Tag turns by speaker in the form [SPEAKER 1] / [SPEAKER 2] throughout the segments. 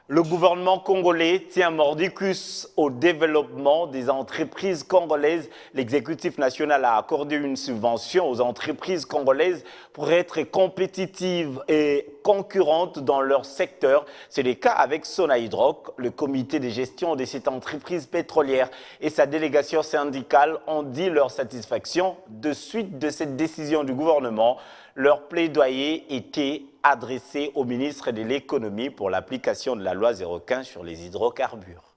[SPEAKER 1] Le gouvernement congolais tient mordicus au développement des entreprises congolaises. L'exécutif national a accordé une subvention aux entreprises congolaises pour être compétitives et concurrentes dans leur secteur. C'est le cas avec Sonahydraulique. Le comité de gestion de cette entreprise pétrolière et sa délégation syndicale ont dit leur satisfaction de suite de cette décision du gouvernement. Leur plaidoyer était adressé au ministre de l'économie pour l'application de la loi 015 sur les hydrocarbures.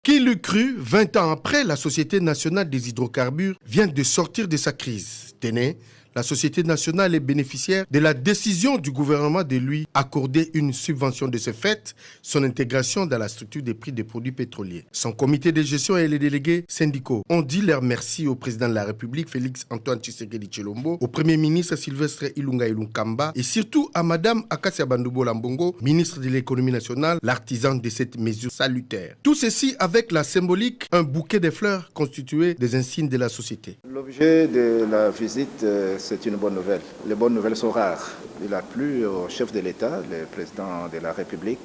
[SPEAKER 2] Qui l'eût cru, 20 ans après, la Société nationale des hydrocarbures vient de sortir de sa crise. Tenez, la Société nationale est bénéficiaire de la décision du gouvernement de lui accorder une subvention de ce fait, son intégration dans la structure des prix des produits pétroliers. Son comité de gestion et les délégués syndicaux ont dit leur merci au président de la République, Félix Antoine Tshisekedi Tshilombo, au premier ministre Sylvestre Ilunga Ilunkamba et surtout à Madame Akacia Bandoubola Mbongo, ministre de l'économie nationale, l'artisan de cette mesure salutaire. Tout ceci avec la symbolique, un bouquet de fleurs constitué des insignes de la société.
[SPEAKER 3] L'objet de la visite, c'est une bonne nouvelle. Les bonnes nouvelles sont rares. Il a plu au chef de l'État, le président de la République,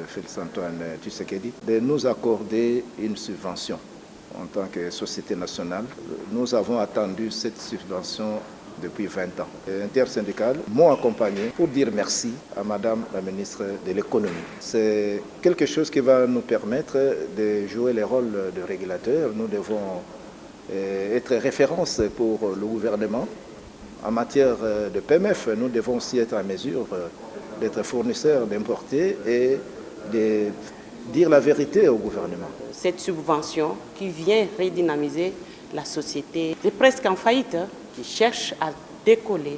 [SPEAKER 3] Félix Antoine Tshisekedi, de nous accorder une subvention en tant que société nationale. Nous avons attendu cette subvention depuis 20 ans. Les intersyndicales m'ont accompagné pour dire merci à Madame la ministre de l'économie. C'est quelque chose qui va nous permettre de jouer le rôle de régulateur. Nous devons être référence pour le gouvernement. En matière de PMF, nous devons aussi être en mesure d'être fournisseurs, d'importer et de dire la vérité au gouvernement.
[SPEAKER 4] Cette subvention qui vient redynamiser la société est presque en faillite, qui cherche à décoller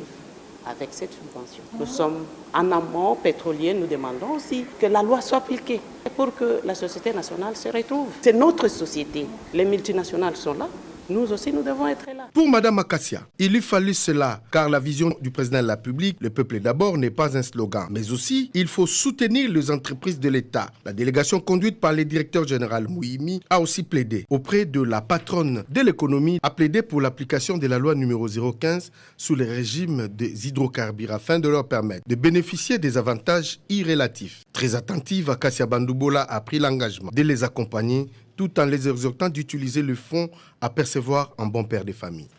[SPEAKER 4] avec cette subvention. Nous sommes en amont pétrolier, nous demandons aussi que la loi soit appliquée pour que la société nationale se retrouve. C'est notre société. Les multinationales sont là. Nous aussi, nous devons être là.
[SPEAKER 2] Pour Mme Akacia, il lui fallut cela, car la vision du président de la République, le peuple d'abord, n'est pas un slogan. Mais aussi, il faut soutenir les entreprises de l'État. La délégation conduite par le directeur général Mouimi a aussi plaidé auprès de la patronne de l'économie, a plaidé pour l'application de la loi numéro 015 sous le régime des hydrocarbures afin de leur permettre de bénéficier des avantages irrélatifs. Très attentive, Akacia Bandoubola a pris l'engagement de les accompagner tout en les exhortant d'utiliser le fonds à percevoir en bon père de famille.